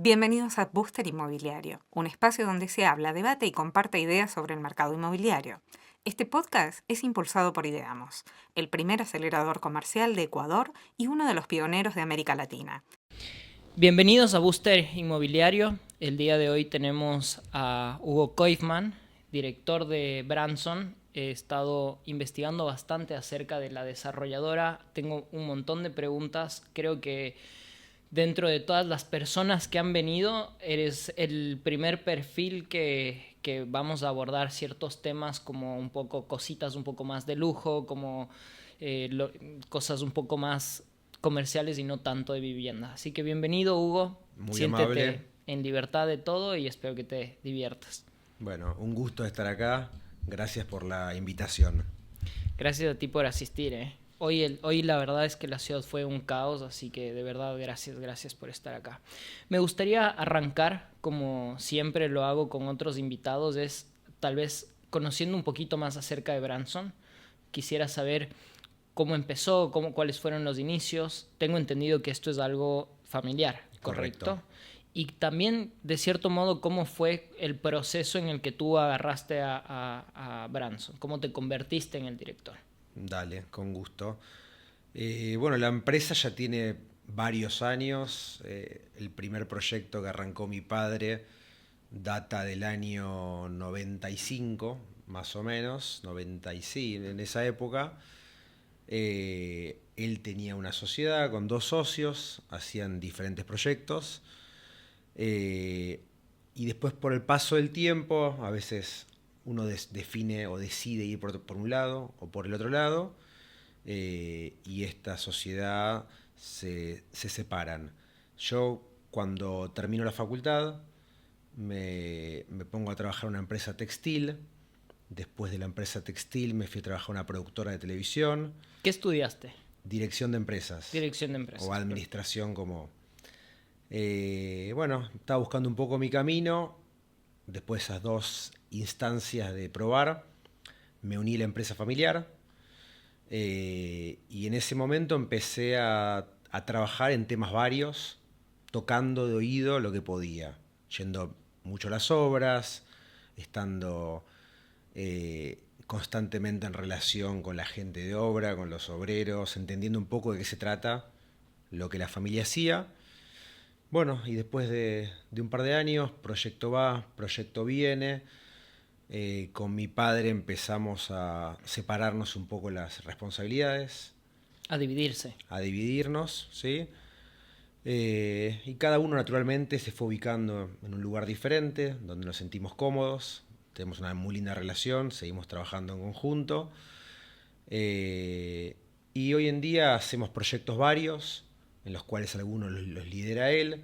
Bienvenidos a Booster Inmobiliario, un espacio donde se habla, debate y comparte ideas sobre el mercado inmobiliario. Este podcast es impulsado por Ideamos, el primer acelerador comercial de Ecuador y uno de los pioneros de América Latina. Bienvenidos a Booster Inmobiliario. El día de hoy tenemos a Hugo Koifman, director de Branson. He estado investigando bastante acerca de la desarrolladora. Tengo un montón de preguntas. Creo que dentro de todas las personas que han venido, eres el primer perfil que vamos a abordar ciertos temas como un poco cositas un poco más de lujo, como cosas un poco más comerciales y no tanto de vivienda. Así que bienvenido, Hugo. Muy amable. Siéntete en libertad de todo y espero que te diviertas. Bueno, un gusto estar acá. Gracias por la invitación. Gracias a ti por asistir, ¿eh? Hoy la verdad es que la ciudad fue un caos, así que de verdad gracias por estar acá. Me gustaría arrancar, como siempre lo hago con otros invitados, es tal vez conociendo un poquito más acerca de Branson. Quisiera saber cómo empezó, cuáles fueron los inicios. Tengo entendido que esto es algo familiar, Correcto. ¿correcto? Y también, de cierto modo, cómo fue el proceso en el que tú agarraste a Branson, cómo te convertiste en el director. Dale, con gusto. Bueno, la empresa ya tiene varios años. El primer proyecto que arrancó mi padre data del año 95, más o menos, 95, en esa época. Él tenía una sociedad con dos socios, hacían diferentes proyectos. Y después por el paso del tiempo, a veces uno define o decide ir por un lado o por el otro lado, y esta sociedad se separan. Yo cuando termino la facultad me pongo a trabajar en una empresa textil. Después de la empresa textil me fui a trabajar en una productora de televisión, ¿Qué estudiaste? dirección de empresas Dirección de o empresas. administración como... bueno, estaba buscando un poco mi camino. Después de esas dos instancias de probar, me uní a la empresa familiar, y en ese momento empecé a trabajar en temas varios, tocando de oído lo que podía, yendo mucho a las obras, estando constantemente en relación con la gente de obra, con los obreros, entendiendo un poco de qué se trata lo que la familia hacía. Bueno, y después de un par de años, proyecto va, proyecto viene. Con mi padre empezamos a separarnos un poco las responsabilidades, A dividirse. a dividirnos, ¿sí? Y cada uno naturalmente se fue ubicando en un lugar diferente, donde nos sentimos cómodos. Tenemos una muy linda relación, seguimos trabajando en conjunto. Y hoy en día hacemos proyectos varios, en los cuales algunos los lidera él,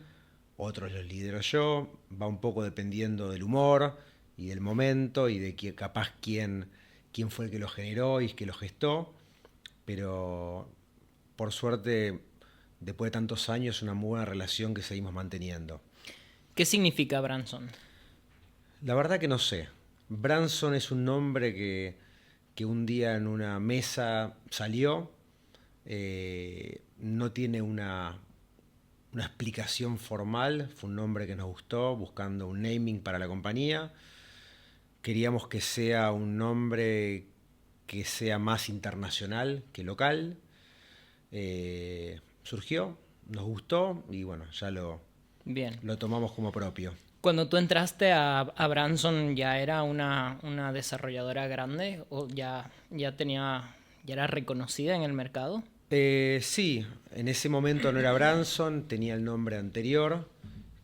otros los lidero yo. Va un poco dependiendo del humor y del momento y de capaz quién fue el que lo generó y que lo gestó. Pero por suerte, después de tantos años, es una muy buena relación que seguimos manteniendo. ¿Qué significa Branson? La verdad que no sé. Branson es un nombre que un día en una mesa salió. No tiene una explicación formal. Fue un nombre que nos gustó, buscando un naming para la compañía. Queríamos que sea un nombre que sea más internacional que local. Surgió, nos gustó y bueno, ya Bien. lo tomamos como propio. Cuando tú entraste a Branson, ¿ya era una desarrolladora grande o ya era reconocida en el mercado? Sí, en ese momento no era Branson, tenía el nombre anterior,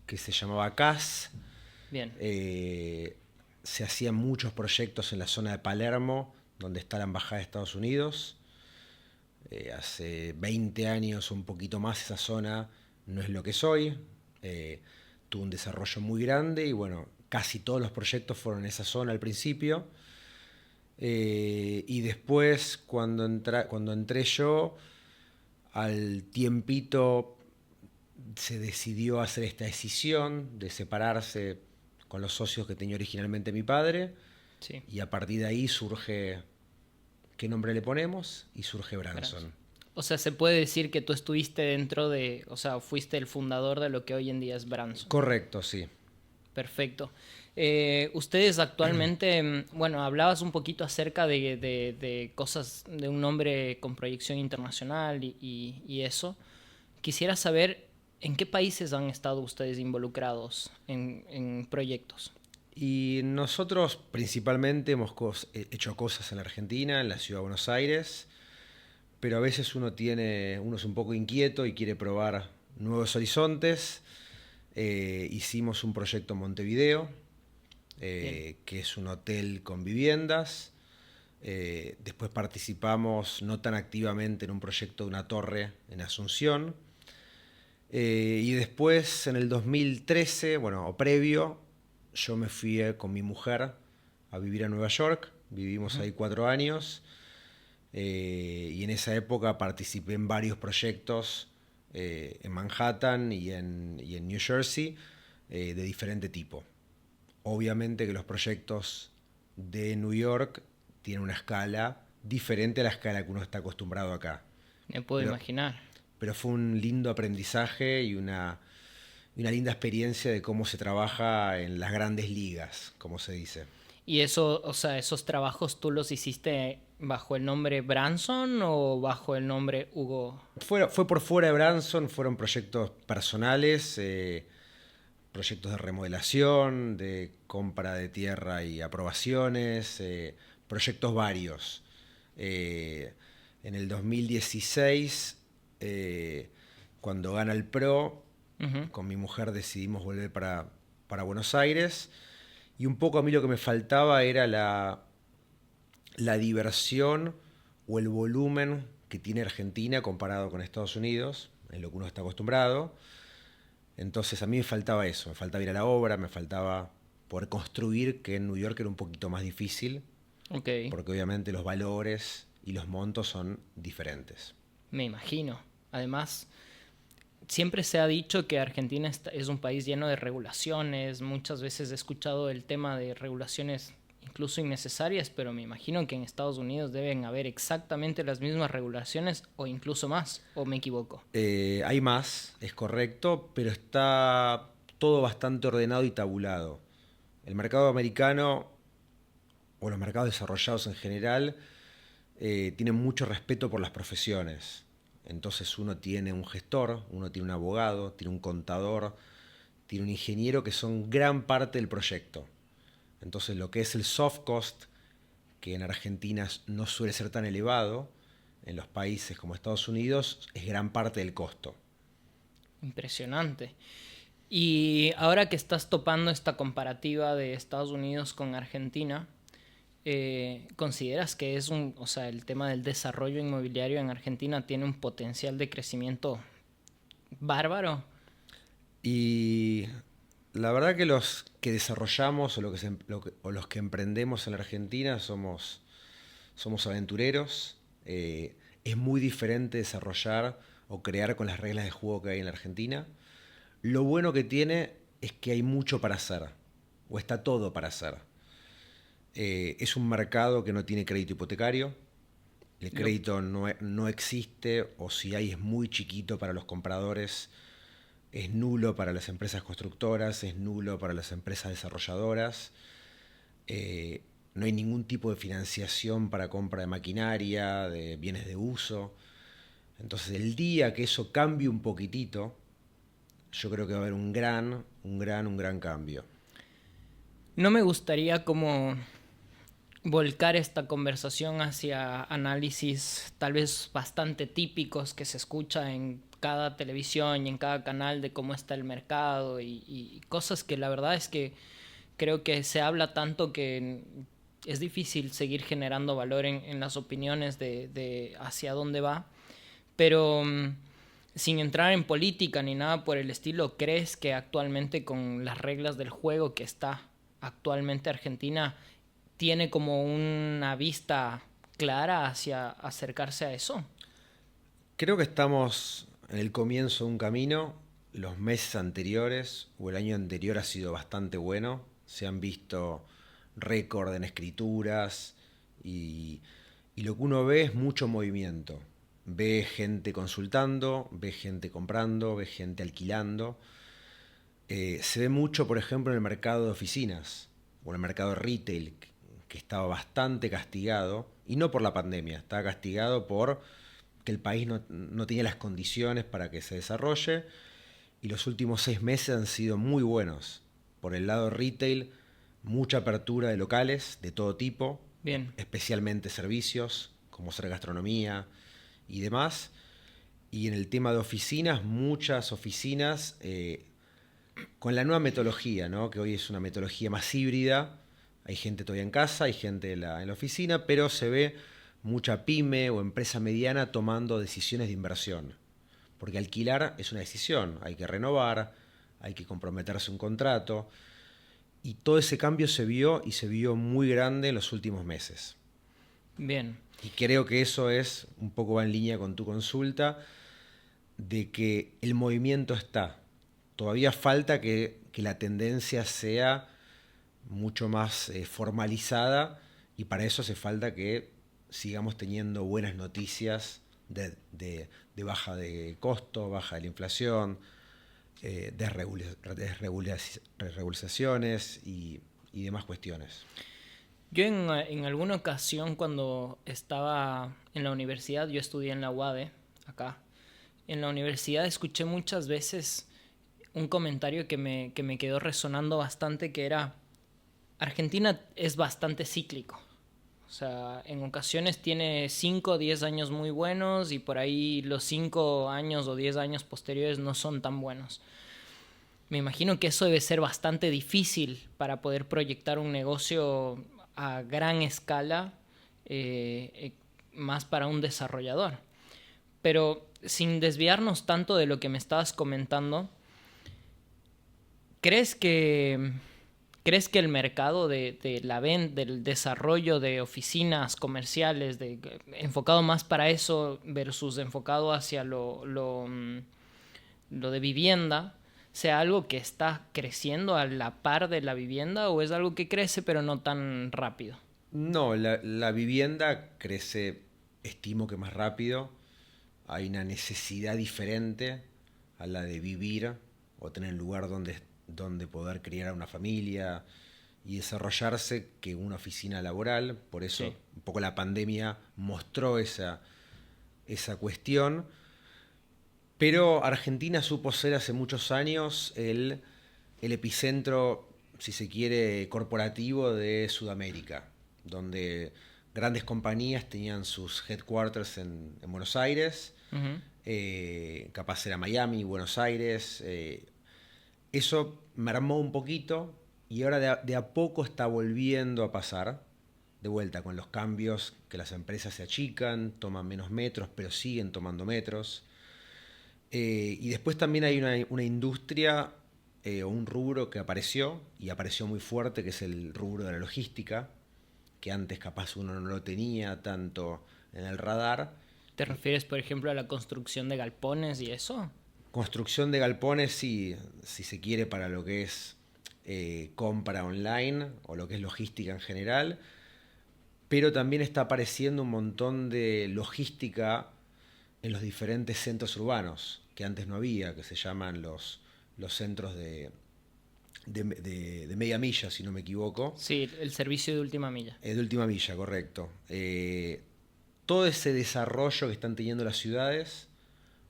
que se llamaba CAS. Bien. Se hacían muchos proyectos en la zona de Palermo, donde está la Embajada de Estados Unidos. Hace 20 años o un poquito más esa zona no es lo que es hoy. Tuvo un desarrollo muy grande y bueno, casi todos los proyectos fueron en esa zona al principio. Y después, cuando entré yo, al tiempito se decidió hacer esta decisión de separarse con los socios que tenía originalmente mi padre. Sí. Y a partir de ahí surge qué nombre le ponemos y surge Branson. Branson. O sea, se puede decir que tú estuviste dentro de, o sea, fuiste el fundador de lo que hoy en día es Branson. Correcto, sí. Perfecto. Ustedes actualmente, bueno, hablabas un poquito acerca de cosas, de un nombre con proyección internacional y eso. Quisiera saber en qué países han estado ustedes involucrados en proyectos. Y nosotros principalmente hemos hecho cosas en la Argentina, en la ciudad de Buenos Aires, pero a veces uno es un poco inquieto y quiere probar nuevos horizontes. Hicimos un proyecto en Montevideo, que es un hotel con viviendas. Después participamos no tan activamente en un proyecto de una torre en Asunción. Y después, en el 2013, bueno, o previo, yo me fui con mi mujer a vivir a Nueva York. Vivimos ahí 4 años. Y en esa época participé en varios proyectos en Manhattan y en New Jersey de diferente tipo. Obviamente que los proyectos de New York tienen una escala diferente a la escala que uno está acostumbrado acá. Me puedo imaginar. Pero fue un lindo aprendizaje y una linda experiencia de cómo se trabaja en las grandes ligas, como se dice. ¿Y eso, o sea, esos trabajos tú los hiciste bajo el nombre Branson o bajo el nombre Hugo? Fue por fuera de Branson, fueron proyectos personales, proyectos de remodelación, de compra de tierra y aprobaciones, proyectos varios. En el 2016, cuando gana el PRO, con mi mujer decidimos volver para Buenos Aires. Y un poco a mí lo que me faltaba era la diversión o el volumen que tiene Argentina comparado con Estados Unidos, en lo que uno está acostumbrado. Entonces a mí me faltaba eso, me faltaba ir a la obra, me faltaba poder construir, que en New York era un poquito más difícil, porque obviamente los valores y los montos son diferentes. Me imagino. Además, siempre se ha dicho que Argentina es un país lleno de regulaciones. Muchas veces he escuchado el tema de regulaciones incluso innecesarias, pero me imagino que en Estados Unidos deben haber exactamente las mismas regulaciones o incluso más, ¿o me equivoco? Hay más, es correcto, pero está todo bastante ordenado y tabulado. El mercado americano, o los mercados desarrollados en general, tienen mucho respeto por las profesiones. Entonces uno tiene un gestor, uno tiene un abogado, tiene un contador, tiene un ingeniero que son gran parte del proyecto. Entonces lo que es el soft cost, que en Argentina no suele ser tan elevado, en los países como Estados Unidos es gran parte del costo. Impresionante. Y ahora que estás topando esta comparativa de Estados Unidos con Argentina, ¿consideras que o sea, el tema del desarrollo inmobiliario en Argentina tiene un potencial de crecimiento bárbaro? Y la verdad que los que desarrollamos o los que emprendemos en la Argentina somos aventureros. Es muy diferente desarrollar o crear con las reglas de juego que hay en la Argentina. Lo bueno que tiene es que hay mucho para hacer, o está todo para hacer. Es un mercado que no tiene crédito hipotecario. El crédito no existe, o si hay es muy chiquito para los compradores. Es nulo para las empresas constructoras, es nulo para las empresas desarrolladoras. No hay ningún tipo de financiación para compra de maquinaria, de bienes de uso. Entonces, el día que eso cambie un poquitito, yo creo que va a haber un gran cambio. No me gustaría como volcar esta conversación hacia análisis tal vez bastante típicos que se escucha en cada televisión y en cada canal de cómo está el mercado y cosas que la verdad es que creo que se habla tanto que es difícil seguir generando valor en las opiniones de hacia dónde va. Pero sin entrar en política ni nada por el estilo, ¿crees que actualmente con las reglas del juego que está actualmente Argentina tiene como una vista clara hacia acercarse a eso? Creo que estamos en el comienzo de un camino. Los meses anteriores o el año anterior ha sido bastante bueno. Se han visto récord en escrituras y lo que uno ve es mucho movimiento. ve gente consultando, ve gente comprando, ve gente alquilando. Se ve mucho, por ejemplo, en el mercado de oficinas o en el mercado de retail, que estaba bastante castigado, y no por la pandemia, estaba castigado por que el país no tenía las condiciones para que se desarrolle, y los últimos 6 meses han sido muy buenos. Por el lado retail, mucha apertura de locales de todo tipo, Bien. especialmente servicios, como ser gastronomía y demás. Y en el tema de oficinas, muchas oficinas con la nueva metodología, ¿no? Que hoy es una metodología más híbrida. Hay gente todavía en casa, hay gente en la oficina, pero se ve mucha pyme o empresa mediana tomando decisiones de inversión. Porque alquilar es una decisión, hay que renovar, hay que comprometerse un contrato. Y todo ese cambio se vio y se vio muy grande en los últimos meses. Bien. Y creo que eso es, un poco va en línea con tu consulta, de que el movimiento está. Todavía falta que la tendencia sea mucho más formalizada, y para eso hace falta que sigamos teniendo buenas noticias de baja de costo, baja de la inflación, desregulaciones y demás cuestiones. Yo en alguna ocasión cuando estaba en la universidad, yo estudié en la UADE, acá. En la universidad escuché muchas veces un comentario que me quedó resonando bastante, que era: Argentina es bastante cíclico. O sea, en ocasiones tiene 5 o 10 años muy buenos y por ahí los 5 años o 10 años posteriores no son tan buenos. Me imagino que eso debe ser bastante difícil para poder proyectar un negocio a gran escala, más para un desarrollador. Pero sin desviarnos tanto de lo que me estabas comentando, ¿crees que el mercado del desarrollo de oficinas comerciales, enfocado más para eso versus enfocado hacia lo de vivienda, sea algo que está creciendo a la par de la vivienda, o es algo que crece pero no tan rápido? No, la vivienda crece, estimo que más rápido. Hay una necesidad diferente a la de vivir o tener un lugar donde poder criar a una familia y desarrollarse, que una oficina laboral. Por eso Sí. un poco la pandemia mostró esa cuestión. Pero Argentina supo ser hace muchos años el epicentro, si se quiere, corporativo de Sudamérica, donde grandes compañías tenían sus headquarters en Buenos Aires, Ujú. capaz era Miami, Buenos Aires. Eso mermó un poquito y ahora de a poco está volviendo a pasar, de vuelta con los cambios, que las empresas se achican, toman menos metros, pero siguen tomando metros. Y después también hay una industria o un rubro que apareció, y apareció muy fuerte, que es el rubro de la logística, que antes capaz uno no lo tenía tanto en el radar. ¿Te refieres, por ejemplo, a la construcción de galpones y eso? Construcción de galpones, sí, si se quiere, para lo que es compra online o lo que es logística en general, pero también está apareciendo un montón de logística en los diferentes centros urbanos, que antes no había, que se llaman los centros de media milla, si no me equivoco. Sí, el servicio de última milla. De última milla, correcto. Todo ese desarrollo que están teniendo las ciudades,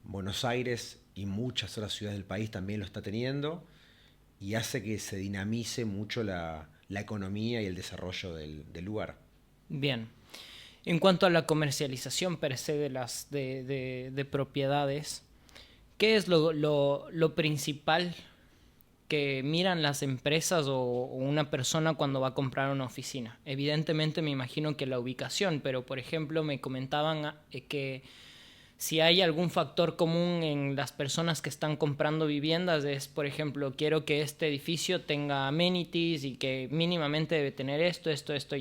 Buenos Aires y muchas otras ciudades del país también lo está teniendo, y hace que se dinamice mucho la economía y el desarrollo del lugar. Bien. En cuanto a la comercialización per se de propiedades, ¿qué es lo principal que miran las empresas o una persona cuando va a comprar una oficina? Evidentemente me imagino que la ubicación, pero por ejemplo me comentaban que si hay algún factor común en las personas que están comprando viviendas, es, por ejemplo, quiero que este edificio tenga amenities y que mínimamente debe tener esto y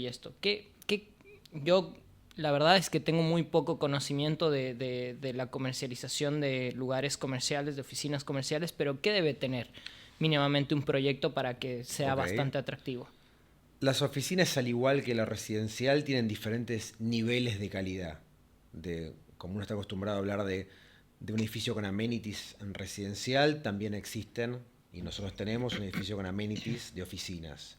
esto. Yo la verdad es que tengo muy poco conocimiento de la comercialización de lugares comerciales, de oficinas comerciales, pero ¿qué debe tener mínimamente un proyecto para que sea Ok. bastante atractivo? Las oficinas, al igual que la residencial, tienen diferentes niveles de calidad, de como uno está acostumbrado a hablar de un edificio con amenities en residencial, también existen, y nosotros tenemos un edificio con amenities de oficinas.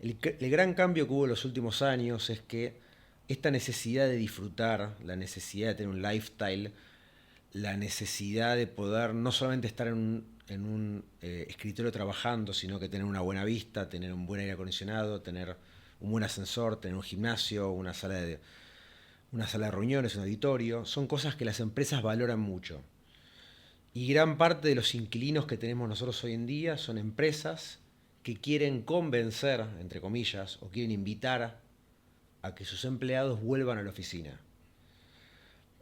El gran cambio que hubo en los últimos años es que esta necesidad de disfrutar, la necesidad de tener un lifestyle, la necesidad de poder no solamente estar en un escritorio trabajando, sino que tener una buena vista, tener un buen aire acondicionado, tener un buen ascensor, tener un gimnasio, una sala de reuniones, un auditorio, son cosas que las empresas valoran mucho. Y gran parte de los inquilinos que tenemos nosotros hoy en día son empresas que quieren convencer, entre comillas, o quieren invitar a que sus empleados vuelvan a la oficina.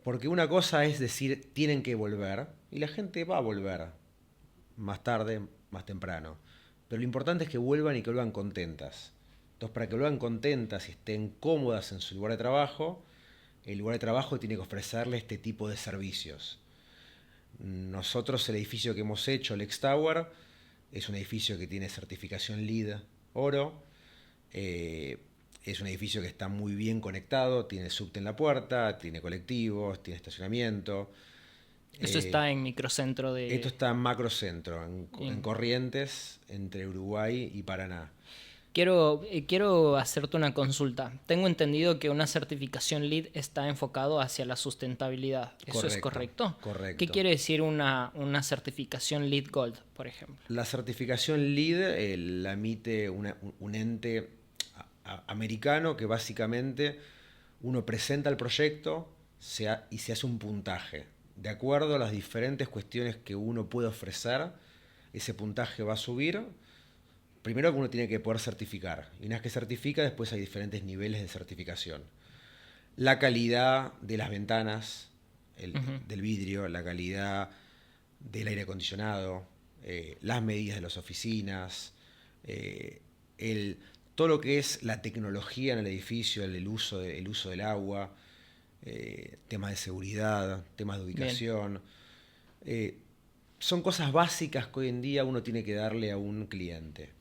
Porque una cosa es decir, tienen que volver, y la gente va a volver más tarde, más temprano. Pero lo importante es que vuelvan y que vuelvan contentas. Entonces, para que vuelvan contentas y estén cómodas en su lugar de trabajo, el lugar de trabajo tiene que ofrecerle este tipo de servicios. Nosotros, el edificio que hemos hecho, Lex Tower, es un edificio que tiene certificación LEED Oro. Es un edificio que está muy bien conectado, tiene subte en la puerta, tiene colectivos, tiene estacionamiento. Esto está en microcentro de... Esto está en macrocentro, en Corrientes, entre Uruguay y Paraná. Quiero hacerte una consulta. Tengo entendido que una certificación LEED está enfocado hacia la sustentabilidad. ¿Eso es correcto? Correcto. ¿Qué quiere decir una certificación LEED Gold, por ejemplo? La certificación LEED la emite un ente americano que básicamente uno presenta el proyecto y se hace un puntaje. De acuerdo a las diferentes cuestiones que uno puede ofrecer, ese puntaje va a subir. Primero que uno tiene que poder certificar. Y una vez que certifica, después hay diferentes niveles de certificación. La calidad de las ventanas, del vidrio, la calidad del aire acondicionado, las medidas de las oficinas, todo lo que es la tecnología en el edificio, el uso del agua, temas de seguridad, temas de ubicación. Son cosas básicas que hoy en día uno tiene que darle a un cliente.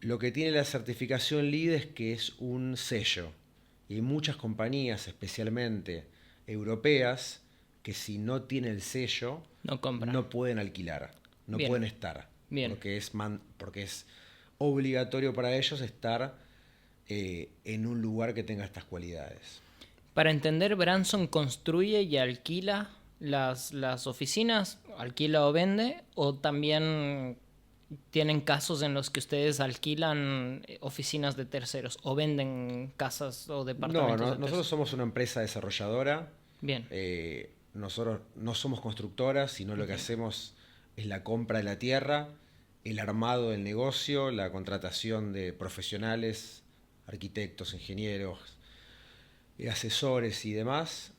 Lo que tiene la certificación LEED es que es un sello. Y hay muchas compañías, especialmente europeas, que si no tienen el sello, no pueden alquilar, no pueden estar. Porque es obligatorio para ellos estar en un lugar que tenga estas cualidades. Para entender, Branson construye y alquila las oficinas, alquila o vende, o también tienen casos en los que ustedes alquilan oficinas de terceros o venden casas o departamentos. No, nosotros somos una empresa desarrolladora. Bien. Nosotros no somos constructoras, sino lo que hacemos es la compra de la tierra, el armado del negocio, la contratación de profesionales, arquitectos, ingenieros, asesores y demás,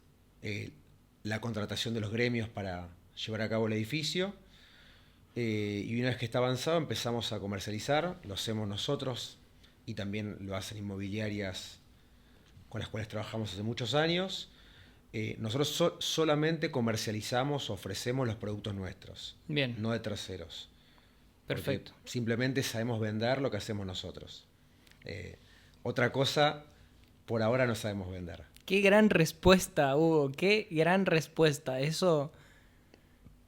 la contratación de los gremios para llevar a cabo el edificio. Y una vez que está avanzado empezamos a comercializar, lo hacemos nosotros y también lo hacen inmobiliarias con las cuales trabajamos hace muchos años. Nosotros solamente comercializamos, ofrecemos los productos nuestros, bien, no de terceros. Perfecto. Simplemente sabemos vender lo que hacemos nosotros. Otra cosa, por ahora no sabemos vender. Qué gran respuesta, Hugo, qué gran respuesta. Eso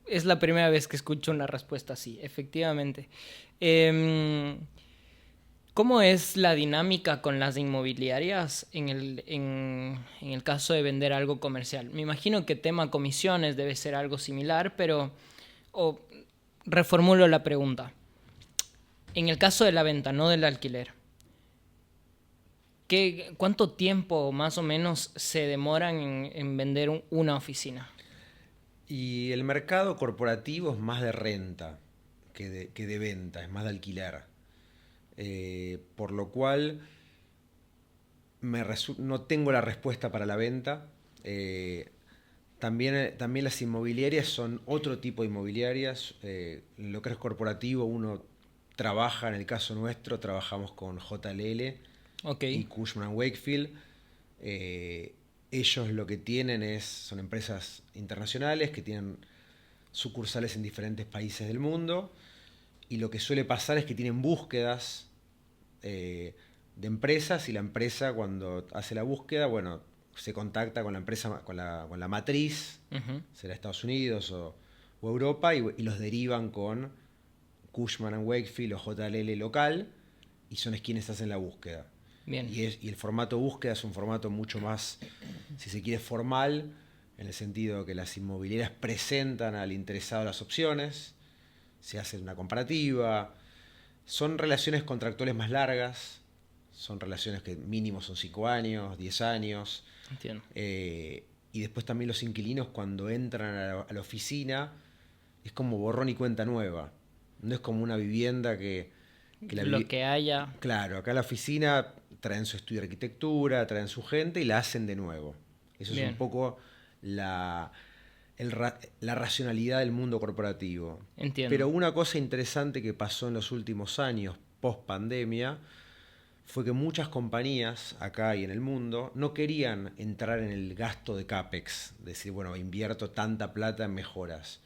es la primera vez que escucho una respuesta así, efectivamente. ¿Cómo es la dinámica con las inmobiliarias en el caso de vender algo comercial? Me imagino que tema comisiones debe ser algo similar, pero reformulo la pregunta. En el caso de la venta, no del alquiler, ¿cuánto tiempo más o menos se demoran en vender una oficina? Y el mercado corporativo es más de renta que de venta, es más de alquiler. Por lo cual no tengo la respuesta para la venta. También las inmobiliarias son otro tipo de inmobiliarias. En lo que es corporativo uno trabaja, en el caso nuestro, trabajamos con JLL y Cushman & Wakefield. Ellos lo que tienen son empresas internacionales que tienen sucursales en diferentes países del mundo, y lo que suele pasar es que tienen búsquedas de empresas, y la empresa cuando hace la búsqueda, se contacta con la empresa, con la matriz, será Estados Unidos o Europa, y los derivan con Cushman & Wakefield o JLL local, y son quienes hacen la búsqueda. Bien. Y el formato búsqueda es un formato mucho más, si se quiere, formal, en el sentido que las inmobiliarias presentan al interesado las opciones, se hace una comparativa, son relaciones contractuales más largas, son relaciones que mínimo son 5 años, 10 años. Entiendo. Y después también los inquilinos, cuando entran a la oficina, es como borrón y cuenta nueva. No es como una vivienda que lo que haya. Claro, acá a la oficina traen su estudio de arquitectura, traen su gente y la hacen de nuevo. Eso Bien. es un poco la racionalidad del mundo corporativo. Entiendo. Pero una cosa interesante que pasó en los últimos años, post pandemia, fue que muchas compañías acá y en el mundo no querían entrar en el gasto de CAPEX, decir, bueno, invierto tanta plata en mejoras.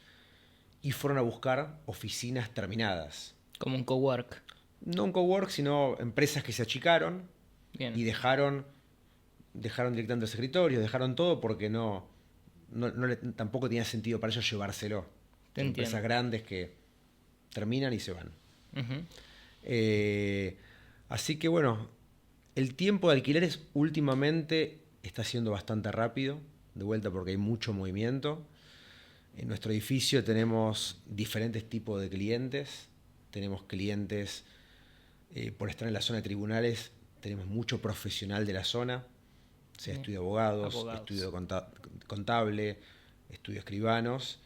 Y fueron a buscar oficinas terminadas. Como un cowork. No un cowork, sino empresas que se achicaron. Bien. Y dejaron directamente los escritorios, dejaron todo porque tampoco tenía sentido para ellos llevárselo. Te Empresas entiendo. grandes que terminan y se van. Ujú. Así que bueno, el tiempo de alquileres últimamente está siendo bastante rápido, de vuelta porque hay mucho movimiento. En nuestro edificio tenemos diferentes tipos de clientes. Tenemos clientes, por estar en la zona de tribunales, tenemos mucho profesional de la zona, sea estudio de abogados, estudio contable, estudio escribanos.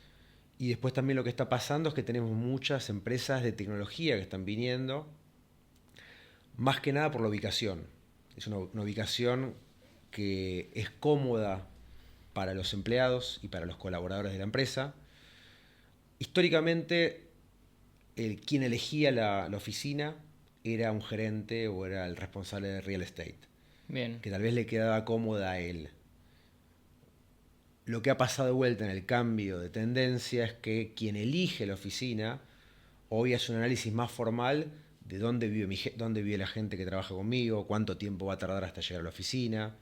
Y después también lo que está pasando es que tenemos muchas empresas de tecnología que están viniendo, más que nada por la ubicación. Es una ubicación que es cómoda para los empleados y para los colaboradores de la empresa. Históricamente, quien elegía la oficina era un gerente o era el responsable de real estate. Bien. Que tal vez le quedaba cómoda a él. Lo que ha pasado de vuelta en el cambio de tendencia es que quien elige la oficina hoy hace un análisis más formal de dónde vive la gente que trabaja conmigo, cuánto tiempo va a tardar hasta llegar a la oficina,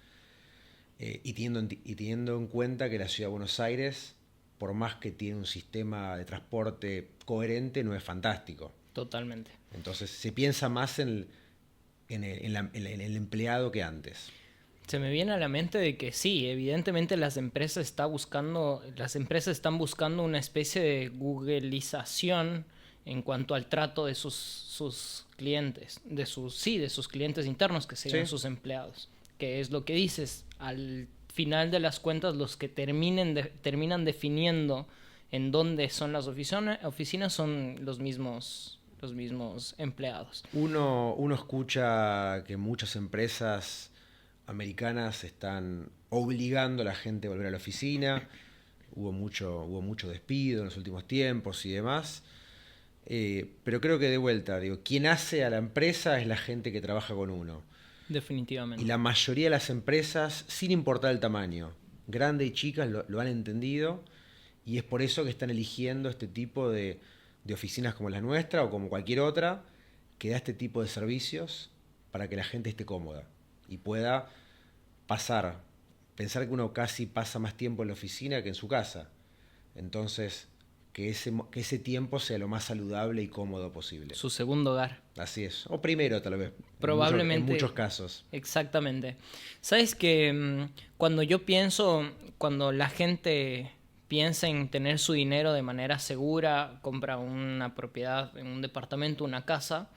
y teniendo en cuenta que la ciudad de Buenos Aires, por más que tiene un sistema de transporte coherente, no es fantástico. Totalmente. Entonces se piensa más en el empleado que antes. Se me viene a la mente de que sí, evidentemente las empresas están buscando una especie de googleización en cuanto al trato de sus clientes, de sus clientes internos, que serían sus empleados, que es lo que dices, al final de las cuentas los que terminan definiendo en dónde son las oficinas son los mismos empleados. Uno escucha que muchas empresas americanas están obligando a la gente a volver a la oficina. Hubo mucho despido en los últimos tiempos y demás. Pero creo que de vuelta, quien hace a la empresa es la gente que trabaja con uno. Definitivamente. Y la mayoría de las empresas, sin importar el tamaño, grandes y chicas, lo han entendido, y es por eso que están eligiendo este tipo de oficinas como la nuestra o como cualquier otra, que da este tipo de servicios para que la gente esté cómoda y pueda pensar que uno casi pasa más tiempo en la oficina que en su casa. Entonces, que ese tiempo sea lo más saludable y cómodo posible. Su segundo hogar. Así es. O primero, tal vez. Probablemente. En muchos casos. Exactamente. Sabes que cuando la gente piensa en tener su dinero de manera segura, compra una propiedad, en un departamento, una casa,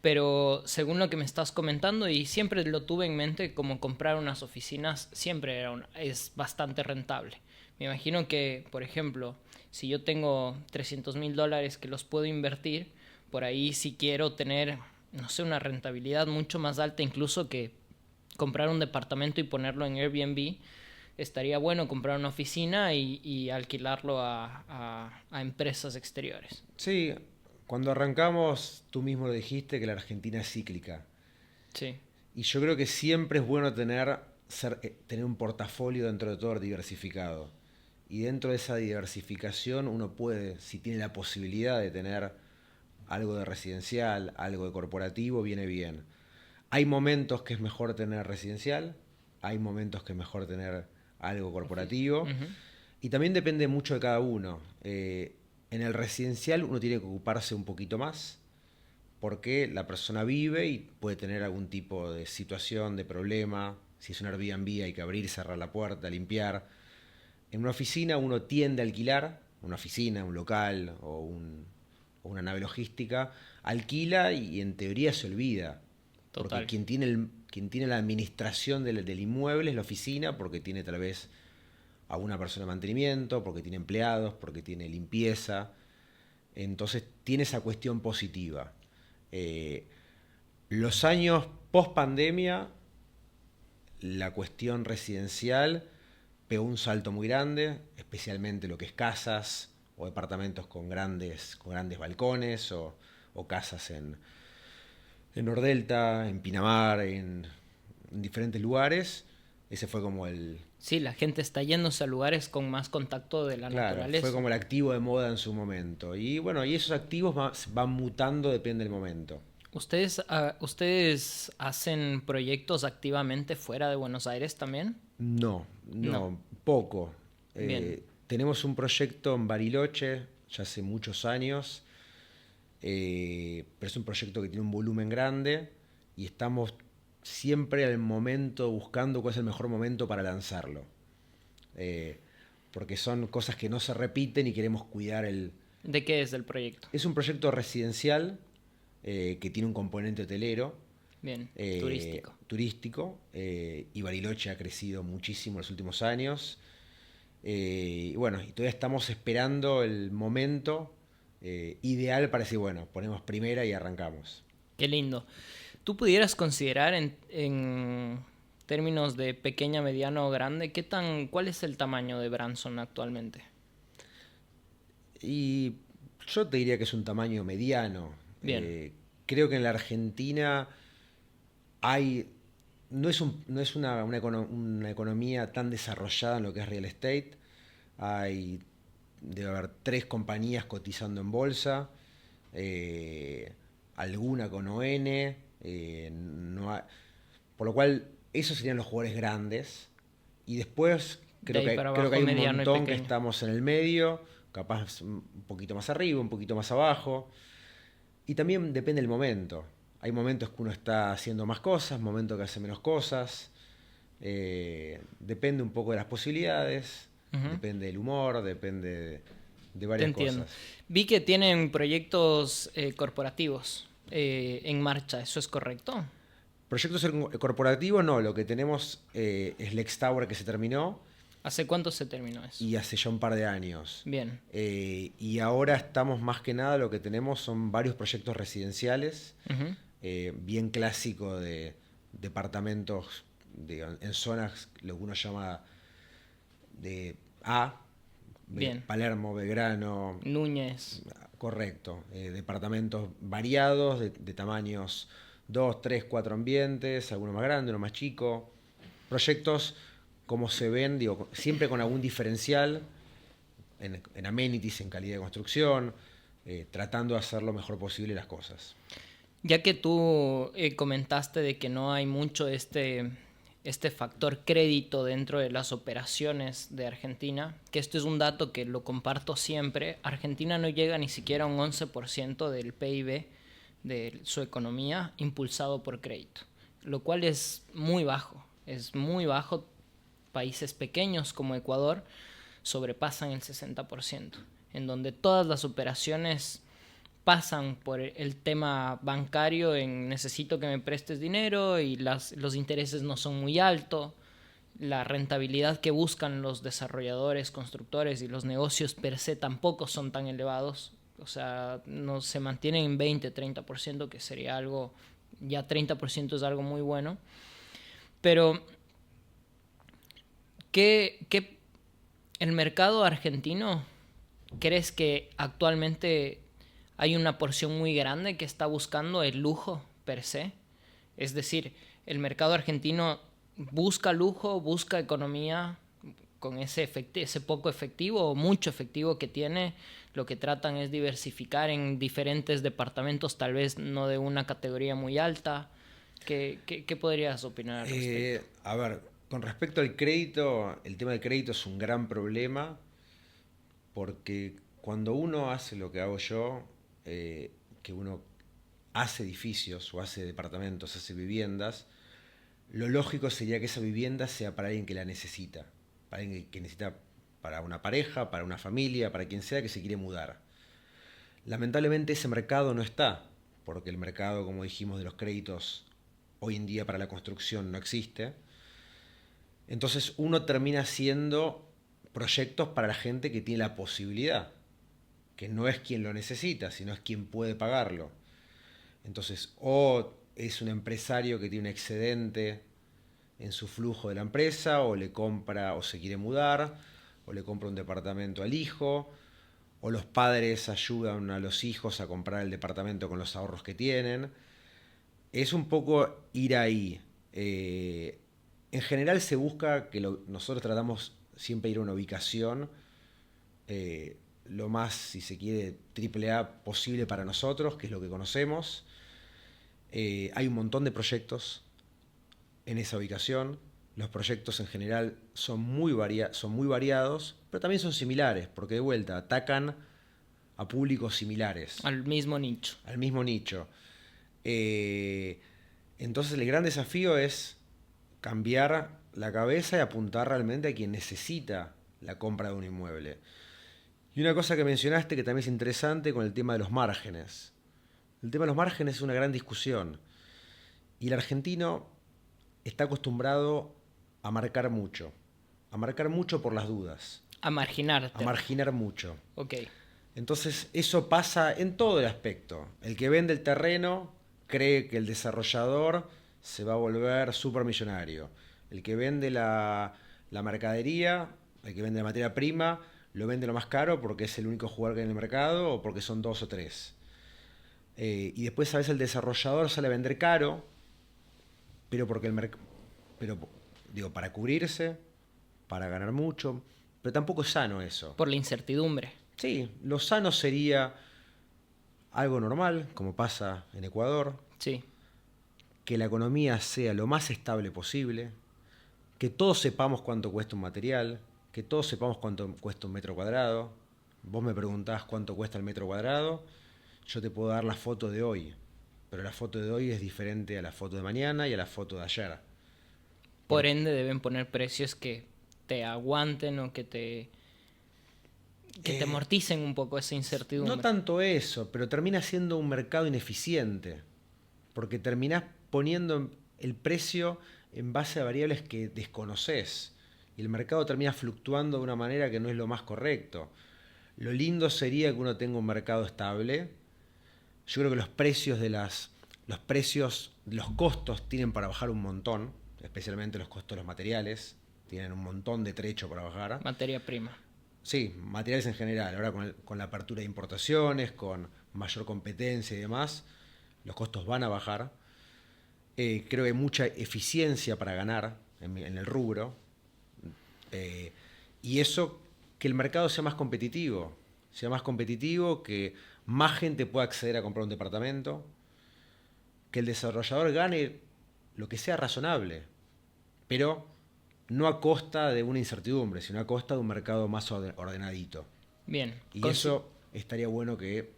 pero según lo que me estás comentando, y siempre lo tuve en mente, como comprar unas oficinas siempre es bastante rentable. Me imagino que, por ejemplo, si yo tengo $300,000 que los puedo invertir, por ahí si quiero tener, no sé, una rentabilidad mucho más alta incluso que comprar un departamento y ponerlo en Airbnb, estaría bueno comprar una oficina y alquilarlo a empresas exteriores. Sí, cuando arrancamos tú mismo lo dijiste que la Argentina es cíclica. Sí. Y yo creo que siempre es bueno tener un portafolio dentro de todo diversificado. Y dentro de esa diversificación uno puede, si tiene la posibilidad de tener algo de residencial, algo de corporativo, viene bien. Hay momentos que es mejor tener residencial, hay momentos que es mejor tener algo corporativo. Ujú. Y también depende mucho de cada uno. En el residencial uno tiene que ocuparse un poquito más, porque la persona vive y puede tener algún tipo de situación, de problema. Si es un Airbnb hay que abrir, cerrar la puerta, limpiar. En una oficina uno tiende a alquilar, una oficina, un local o una nave logística, alquila y en teoría se olvida. Total. Porque quien tiene la administración del inmueble es la oficina, porque tiene tal vez a una persona de mantenimiento, porque tiene empleados, porque tiene limpieza. Entonces tiene esa cuestión positiva. Los años post pandemia, la cuestión residencial pegó un salto muy grande, especialmente lo que es casas o departamentos con grandes balcones o casas en Nordelta, en Pinamar, en diferentes lugares. Ese fue como el... Sí, la gente está yéndose a lugares con más contacto de la Claro, naturaleza. fue como el activo de moda en su momento. Y bueno, y esos activos van mutando, depende del momento. ¿Ustedes hacen proyectos activamente fuera de Buenos Aires también? No, No. poco. Bien. Tenemos un proyecto en Bariloche ya hace muchos años, pero es un proyecto que tiene un volumen grande y estamos siempre al momento buscando cuál es el mejor momento para lanzarlo. Porque son cosas que no se repiten y queremos cuidar el... ¿De qué es el proyecto? Es un proyecto residencial que tiene un componente hotelero. Bien, Turístico, y Bariloche ha crecido muchísimo en los últimos años. Y bueno, y todavía estamos esperando el momento ideal para decir, bueno, ponemos primera y arrancamos. Qué lindo. ¿Tú pudieras considerar en términos de pequeña, mediano o grande, cuál es el tamaño de Branson actualmente? Y yo te diría que es un tamaño mediano. Bien. Creo que en la Argentina no es una economía tan desarrollada en lo que es real estate. Debe haber 3 compañías cotizando en bolsa, alguna con ON, por lo cual esos serían los jugadores grandes. Y después De ahí para creo que abajo, hay un mediano y montón que pequeño. estamos en el medio, capaz un poquito más arriba, un poquito más abajo. Y también depende del momento. Hay momentos que uno está haciendo más cosas, momentos que hace menos cosas. Depende un poco de las posibilidades, Ujú. depende del humor, depende de Te varias entiendo. cosas. Vi que tienen proyectos corporativos en marcha, ¿eso es correcto? Proyectos corporativos, no. Lo que tenemos es Lex Tower, que se terminó, ¿Hace cuánto se terminó eso? y hace ya un par de años. Bien. Y ahora estamos más que nada, lo que tenemos son varios proyectos residenciales, Ujú. bien clásico de departamentos en zonas, lo que uno llama de A, Bien. Palermo, Belgrano, Núñez. correcto. Departamentos variados, de tamaños 2, 3, 4 ambientes, algunos más grandes, uno más chico. Proyectos como se ven, digo, siempre con algún diferencial en amenities, en calidad de construcción, tratando de hacer lo mejor posible las cosas. Ya que tú comentaste de que no hay mucho este factor crédito dentro de las operaciones de Argentina, que esto es un dato que lo comparto siempre, Argentina no llega ni siquiera a un 11% del PIB de su economía impulsado por crédito, lo cual es muy bajo. Países pequeños como Ecuador sobrepasan el 60%, en donde todas las operaciones pasan por el tema bancario en necesito que me prestes dinero y los intereses no son muy altos, la rentabilidad que buscan los desarrolladores, constructores y los negocios per se tampoco son tan elevados, o sea, no se mantienen en 20-30%, que sería algo, ya 30% es algo muy bueno, pero ¿qué el mercado argentino crees que actualmente hay una porción muy grande que está buscando el lujo per se? Es decir, el mercado argentino busca lujo, busca economía con ese poco efectivo o mucho efectivo que tiene. Lo que tratan es diversificar en diferentes departamentos, tal vez no de una categoría muy alta. ¿Qué podrías opinar al respecto? A ver, Con respecto al crédito, el tema del crédito es un gran problema porque cuando uno hace lo que hago yo, que uno hace edificios o hace departamentos, hace viviendas, lo lógico sería que esa vivienda sea para alguien que la necesita, para alguien que necesita, para una pareja, para una familia, para quien sea que se quiere mudar. Lamentablemente ese mercado no está, porque el mercado, como dijimos, de los créditos hoy en día para la construcción no existe. Entonces uno termina haciendo proyectos para la gente que tiene la posibilidad, que no es quien lo necesita, sino es quien puede pagarlo. Entonces, o es un empresario que tiene un excedente en su flujo de la empresa, o le compra o se quiere mudar, o le compra un departamento al hijo, o los padres ayudan a los hijos a comprar el departamento con los ahorros que tienen. Es un poco ir ahí. En general se busca que nosotros tratamos siempre de ir a una ubicación lo más, si se quiere, triple A posible para nosotros, que es lo que conocemos. Hay un montón de proyectos en esa ubicación. Los proyectos en general son muy variados, pero también son similares, porque de vuelta atacan a públicos similares. Al mismo nicho. Al mismo nicho. Entonces el gran desafío es cambiar la cabeza y apuntar realmente a quien necesita la compra de un inmueble. Y una cosa que mencionaste que también es interesante con el tema de los márgenes. El tema de los márgenes es una gran discusión. Y el argentino está acostumbrado a marcar mucho por las dudas. A marginarte. A marginar mucho. Ok. Entonces eso pasa en todo el aspecto. El que vende el terreno cree que el desarrollador se va a volver supermillonario. El que vende la mercadería, el que vende la materia prima, lo vende lo más caro porque es el único jugador que hay en el mercado o porque son 2 o 3. Y después a veces el desarrollador sale a vender caro, pero porque para cubrirse, para ganar mucho, pero tampoco es sano eso. Por la incertidumbre. Sí, lo sano sería algo normal, como pasa en Ecuador. Sí. Que la economía sea lo más estable posible, que todos sepamos cuánto cuesta un material, que todos sepamos cuánto cuesta un metro cuadrado. Vos me preguntás cuánto cuesta el metro cuadrado, yo te puedo dar la foto de hoy, pero la foto de hoy es diferente a la foto de mañana y a la foto de ayer. Por ende deben poner precios que te aguanten o que te amorticen un poco esa incertidumbre. No tanto eso, pero termina siendo un mercado ineficiente, porque terminás poniendo el precio en base a variables que desconoces y el mercado termina fluctuando de una manera que no es lo más correcto. Lo lindo sería que uno tenga un mercado estable. Yo creo que los costos tienen para bajar un montón, especialmente los costos de los materiales, tienen un montón de trecho para bajar. Materia prima. Sí, materiales en general. Ahora con la apertura de importaciones, con mayor competencia y demás, los costos van a bajar. Creo que hay mucha eficiencia para ganar en el rubro. Y eso, que el mercado sea más competitivo, que más gente pueda acceder a comprar un departamento, que el desarrollador gane lo que sea razonable, pero no a costa de una incertidumbre, sino a costa de un mercado más ordenadito. Bien. Y eso estaría bueno que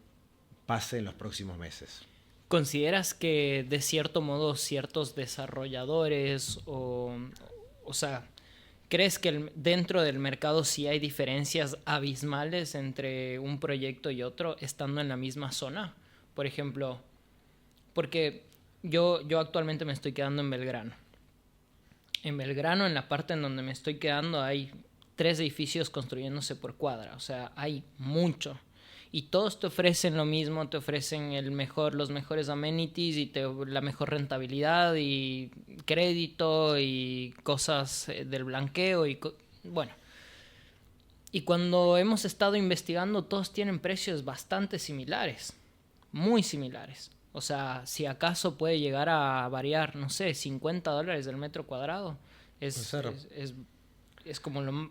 pase en los próximos meses. ¿Consideras que de cierto modo ciertos desarrolladores o sea, crees que dentro del mercado sí hay diferencias abismales entre un proyecto y otro estando en la misma zona? Por ejemplo, porque yo actualmente me estoy quedando en Belgrano. En Belgrano, en la parte en donde me estoy quedando, hay 3 edificios construyéndose por cuadra. O sea, hay mucho. Y todos te ofrecen lo mismo, te ofrecen los mejores amenities y la mejor rentabilidad y crédito y cosas del blanqueo bueno. Y cuando hemos estado investigando, todos tienen precios bastante similares, muy similares. O sea, si acaso puede llegar a variar, no sé, $50 del metro cuadrado. Es como lo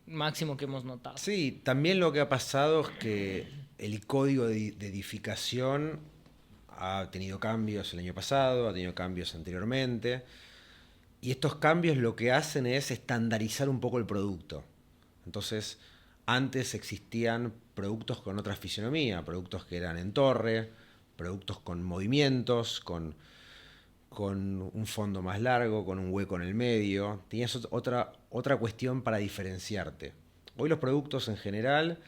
máximo que hemos notado. Sí, también lo que ha pasado es que el código de edificación ha tenido cambios el año pasado, ha tenido cambios anteriormente, Y estos cambios lo que hacen es estandarizar un poco el producto. Entonces, antes existían productos con otra fisionomía, productos que eran en torre, productos con movimientos, con un fondo más largo, con un hueco en el medio. Tenías otra cuestión para diferenciarte. Hoy los productos en general,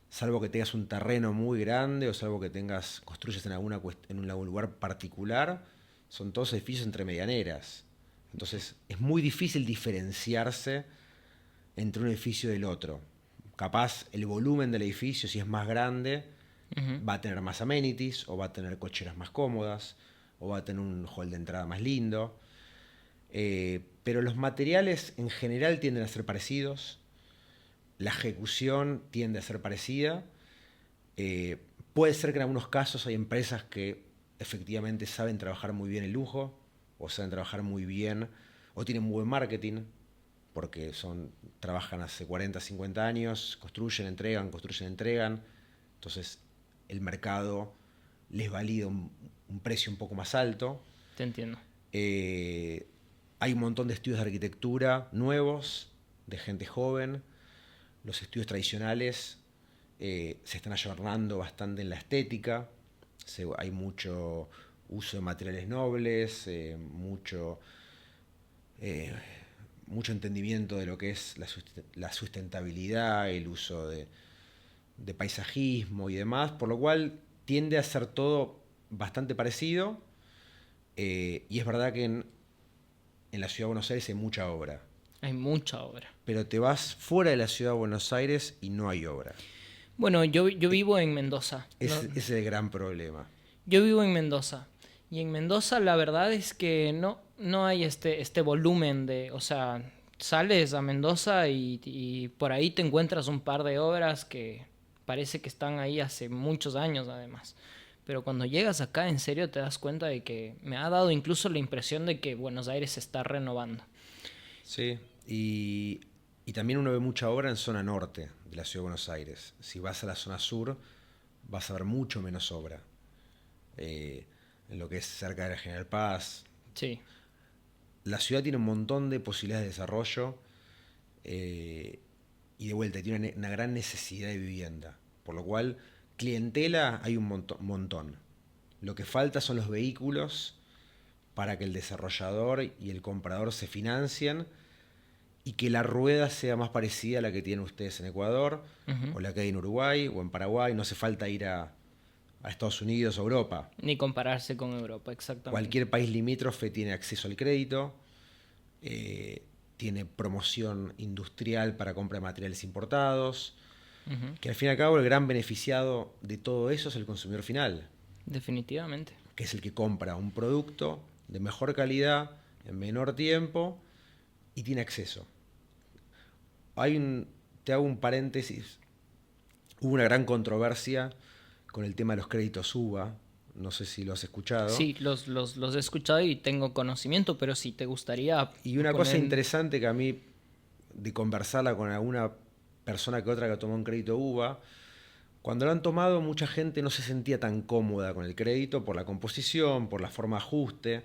salvo que tengas un terreno muy grande o salvo que construyes en algún lugar particular, son todos edificios entre medianeras. Entonces es muy difícil diferenciarse entre un edificio del otro. Capaz el volumen del edificio, si es más grande, va a tener más amenities, o va a tener cocheras más cómodas, o va a tener un hall de entrada más lindo. Pero los materiales en general tienden a ser parecidos. La ejecución tiende a ser parecida. Puede ser que en algunos casos hay empresas que efectivamente saben trabajar muy bien el lujo, o saben trabajar muy bien, o tienen muy buen marketing, porque trabajan hace 40, 50 años, construyen, entregan. Entonces el mercado les valida un precio un poco más alto. Te entiendo. Hay un montón de estudios de arquitectura nuevos, de gente joven. Los estudios tradicionales se están ayornando bastante en la estética. Hay mucho uso de materiales nobles, mucho entendimiento de lo que es la sustentabilidad, el uso de paisajismo y demás, por lo cual tiende a ser todo bastante parecido. Y es verdad que en la ciudad de Buenos Aires hay mucha obra. Hay mucha obra. Pero te vas fuera de la ciudad de Buenos Aires y no hay obra. Bueno, yo vivo en Mendoza. Ese es el gran problema. Yo vivo en Mendoza. Y en Mendoza la verdad es que no hay este volumen de... O sea, sales a Mendoza y por ahí te encuentras un par de obras que parece que están ahí hace muchos años además. Pero cuando llegas acá en serio te das cuenta de que me ha dado incluso la impresión de que Buenos Aires se está renovando. Sí, y también uno ve mucha obra en zona norte de la ciudad de Buenos Aires. Si vas a la zona sur, vas a ver mucho menos obra. En lo que es cerca de la General Paz. Sí. La ciudad tiene un montón de posibilidades de desarrollo y de vuelta tiene una gran necesidad de vivienda. Por lo cual, clientela hay un montón. Lo que falta son los vehículos para que el desarrollador y el comprador se financien y que la rueda sea más parecida a la que tienen ustedes en Ecuador, o la que hay en Uruguay o en Paraguay. No hace falta ir a Estados Unidos o Europa. Ni compararse con Europa, exactamente. Cualquier país limítrofe tiene acceso al crédito, tiene promoción industrial para compra de materiales importados, que al fin y al cabo el gran beneficiado de todo eso es el consumidor final. Definitivamente. Que es el que compra un producto de mejor calidad, en menor tiempo, y tiene acceso. Te hago un paréntesis. Hubo una gran controversia con el tema de los créditos UVA. No sé si lo has escuchado. Sí, los he escuchado y tengo conocimiento, pero si te gustaría... Y una cosa interesante que a mí, de conversarla con alguna persona que otra que tomó un crédito UVA, cuando lo han tomado mucha gente no se sentía tan cómoda con el crédito por la composición, por la forma de ajuste.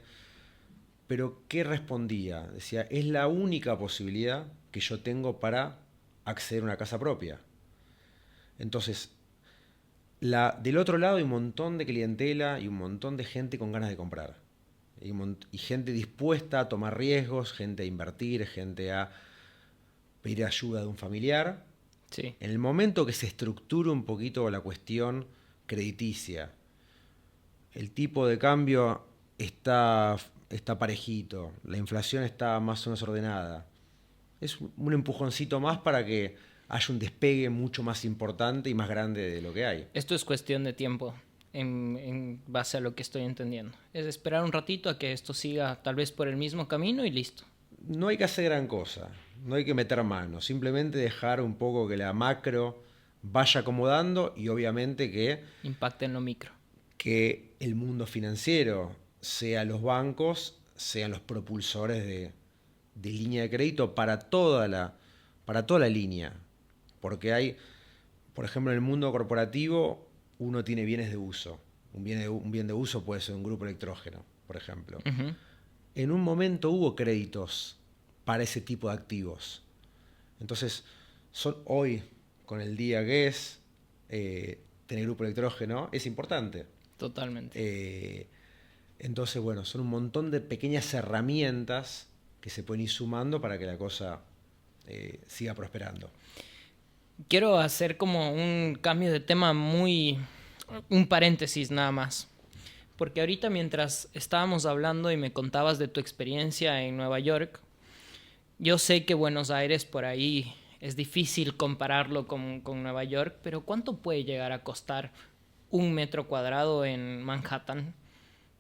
Pero ¿qué respondía? Decía, es la única posibilidad que yo tengo para acceder a una casa propia. Entonces, del otro lado hay un montón de clientela y un montón de gente con ganas de comprar. Y gente dispuesta a tomar riesgos, gente a invertir, gente a pedir ayuda de un familiar. Sí. En el momento que se estructura un poquito la cuestión crediticia, el tipo de cambio está parejito, la inflación está más o menos ordenada, es un empujoncito más para que haya un despegue mucho más importante y más grande de lo que hay. Esto es cuestión de tiempo, en base a lo que estoy entendiendo. Es esperar un ratito a que esto siga tal vez por el mismo camino y listo. No hay que hacer gran cosa, no hay que meter mano, simplemente dejar un poco que la macro vaya acomodando y obviamente que impacte en lo micro. Que el mundo financiero, sea los bancos, sean los propulsores de línea de crédito para toda la línea. Porque hay, por ejemplo, en el mundo corporativo, uno tiene bienes de uso. Un bien de uso puede ser un grupo electrógeno, por ejemplo. en un momento hubo créditos para ese tipo de activos. Entonces, hoy, con el día que es, tener grupo electrógeno es importante. Totalmente. Entonces, bueno, son un montón de pequeñas herramientas que se pueden ir sumando para que la cosa siga prosperando. Quiero hacer como un cambio de tema un paréntesis nada más. Porque ahorita mientras estábamos hablando y me contabas de tu experiencia en Nueva York, yo sé que Buenos Aires por ahí es difícil compararlo con Nueva York, pero ¿cuánto puede llegar a costar un metro cuadrado en Manhattan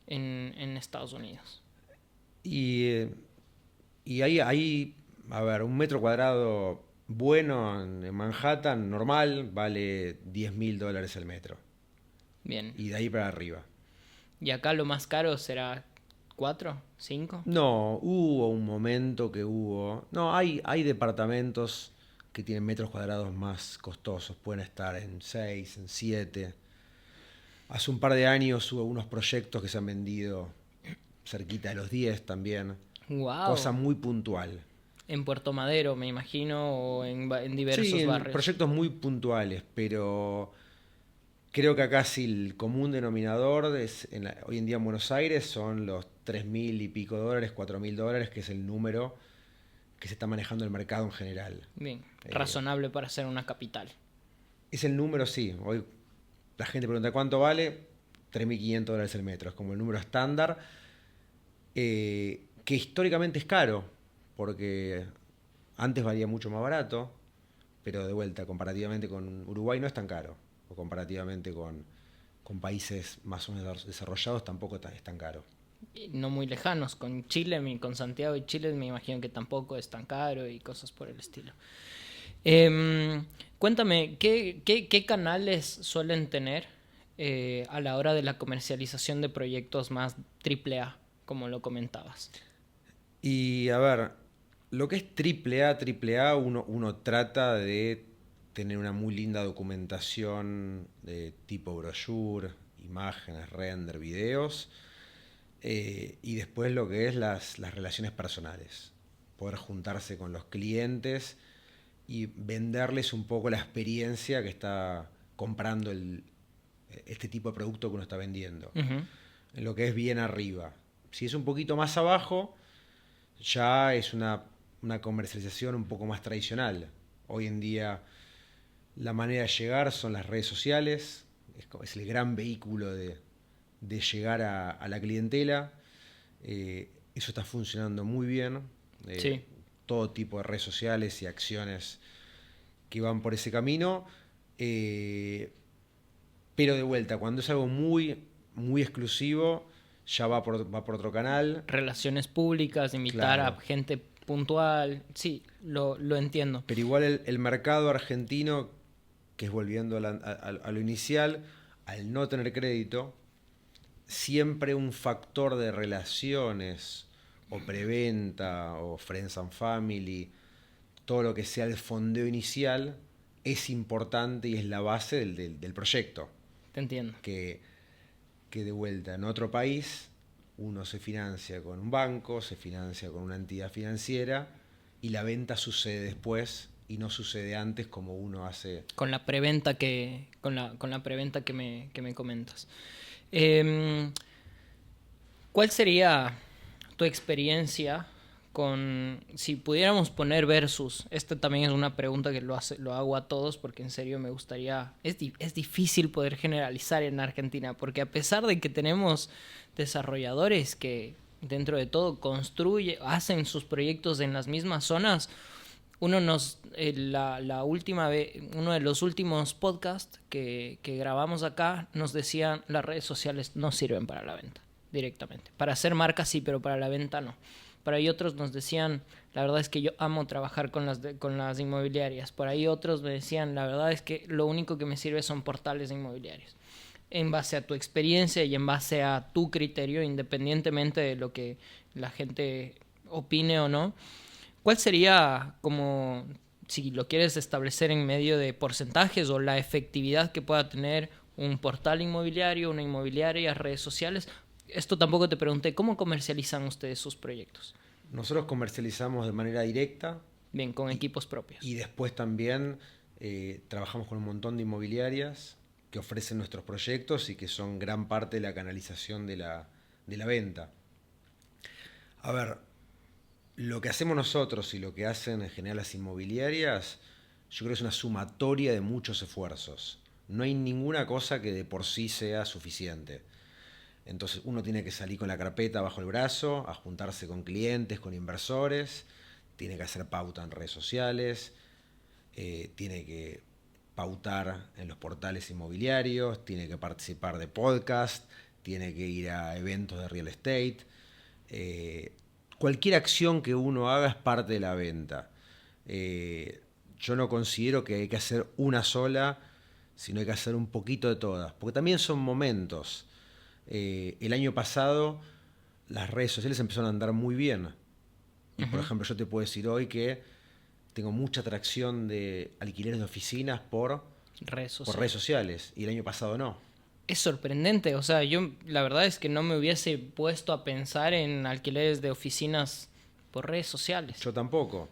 en Estados Unidos? Y hay, a ver, un metro cuadrado bueno en Manhattan, normal, vale $10.000 el metro. Bien. Y de ahí para arriba. ¿Y acá lo más caro será 4, 5? No, hubo un momento que hubo... No, hay departamentos que tienen metros cuadrados más costosos. Pueden estar en 6, en 7. Hace un par de años hubo unos proyectos que se han vendido cerquita de los 10 también. Wow. Cosa muy puntual. En Puerto Madero, me imagino, o en diversos Sí, barrios. proyectos muy puntuales, pero creo que acá sí el común denominador hoy en día en Buenos Aires son los $3.000 y pico, $4.000, que es el número que se está manejando el mercado en general. Bien, razonable para ser una capital. Es el número, sí. Hoy la gente pregunta cuánto vale, $3.500 el metro. Es como el número estándar, que históricamente es caro, porque antes valía mucho más barato, pero de vuelta, comparativamente con Uruguay no es tan caro, o comparativamente con países más o menos desarrollados tampoco es tan caro. Y no muy lejanos, con Chile, con Santiago y Chile me imagino que tampoco es tan caro y cosas por el estilo. Cuéntame, ¿qué canales suelen tener a la hora de la comercialización de proyectos más AAA, como lo comentabas? Y a ver, lo que es AAA, uno trata de tener una muy linda documentación de tipo brochure, imágenes, render, videos, y después lo que es las relaciones personales. Poder juntarse con los clientes y venderles un poco la experiencia que está comprando este tipo de producto que uno está vendiendo. Uh-huh. En lo que es bien arriba. Si es un poquito más abajo, ya es una comercialización un poco más tradicional. Hoy en día la manera de llegar son las redes sociales, es el gran vehículo de llegar a la clientela. Eso está funcionando muy bien. Sí. Todo tipo de redes sociales y acciones que van por ese camino. Pero de vuelta, cuando es algo muy, muy exclusivo, ya va por otro canal. Relaciones públicas, invitar Claro. a gente puntual, sí, lo entiendo. Pero igual el mercado argentino, que es volviendo a lo inicial, al no tener crédito, siempre un factor de relaciones o preventa o friends and family, todo lo que sea el fondeo inicial, es importante y es la base del proyecto. Te entiendo. Que de vuelta en otro país uno se financia con un banco, se financia con una entidad financiera y la venta sucede después y no sucede antes como uno hace. Con la preventa con la preventa que me comentas. ¿Cuál sería tu experiencia con, si pudiéramos poner versus? Esta también es una pregunta que lo hago a todos porque en serio me gustaría, es difícil poder generalizar en Argentina porque a pesar de que tenemos desarrolladores que dentro de todo hacen sus proyectos en las mismas zonas, uno de los últimos podcasts que grabamos acá nos decían las redes sociales no sirven para la venta directamente. Para hacer marcas sí, pero para la venta no. Por ahí otros nos decían, la verdad es que yo amo trabajar con las inmobiliarias. Por ahí otros me decían, la verdad es que lo único que me sirve son portales inmobiliarios. En base a tu experiencia y en base a tu criterio, independientemente de lo que la gente opine o no, ¿cuál sería, como si lo quieres establecer en medio de porcentajes, o la efectividad que pueda tener un portal inmobiliario, una inmobiliaria, redes sociales, esto tampoco te pregunté, ¿cómo comercializan ustedes sus proyectos? Nosotros comercializamos de manera directa. Bien, con equipos propios. Y después también trabajamos con un montón de inmobiliarias que ofrecen nuestros proyectos y que son gran parte de la canalización de la venta. A ver, lo que hacemos nosotros y lo que hacen en general las inmobiliarias, yo creo que es una sumatoria de muchos esfuerzos. No hay ninguna cosa que de por sí sea suficiente. Entonces uno tiene que salir con la carpeta bajo el brazo, a juntarse con clientes, con inversores, tiene que hacer pauta en redes sociales, tiene que pautar en los portales inmobiliarios, tiene que participar de podcast, tiene que ir a eventos de real estate. Cualquier acción que uno haga es parte de la venta. Yo no considero que hay que hacer una sola, sino hay que hacer un poquito de todas, porque también son momentos. El año pasado las redes sociales empezaron a andar muy bien. Y por ejemplo, yo te puedo decir hoy que tengo mucha atracción de alquileres de oficinas por redes sociales. Y el año pasado no. Es sorprendente, o sea, yo la verdad es que no me hubiese puesto a pensar en alquileres de oficinas por redes sociales. Yo tampoco.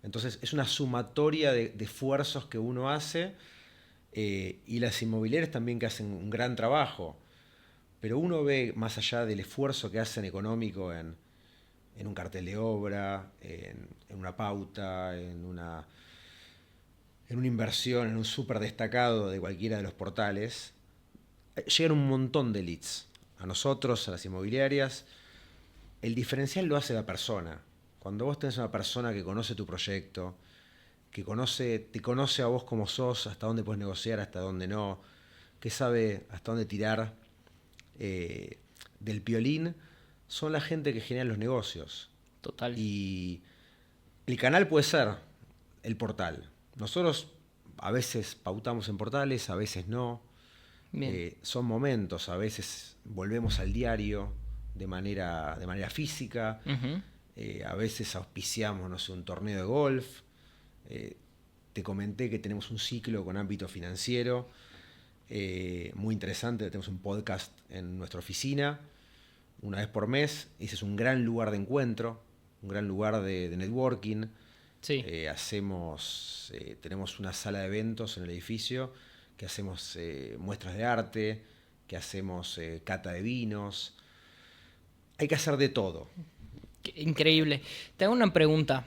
Entonces es una sumatoria de esfuerzos que uno hace y las inmobiliarias también que hacen un gran trabajo. Pero uno ve más allá del esfuerzo que hacen económico en un cartel de obra, en una pauta, en una inversión, en un súper destacado de cualquiera de los portales, llegan un montón de leads. A nosotros, a las inmobiliarias, el diferencial lo hace la persona. Cuando vos tenés una persona que conoce tu proyecto, que te conoce a vos como sos, hasta dónde puedes negociar, hasta dónde no, que sabe hasta dónde tirar del piolín, son la gente que genera los negocios. Total. Y el canal puede ser el portal. Nosotros a veces pautamos en portales, a veces no. Son momentos, a veces volvemos al diario de manera física, a veces auspiciamos, no sé, un torneo de golf. Te comenté que tenemos un ciclo con ámbito financiero muy interesante, tenemos un podcast en nuestra oficina una vez por mes. Ese es un gran lugar de encuentro, un gran lugar de networking. Sí. Tenemos una sala de eventos en el edificio que hacemos muestras de arte, que hacemos cata de vinos. Hay que hacer de todo. Increíble. Te hago una pregunta.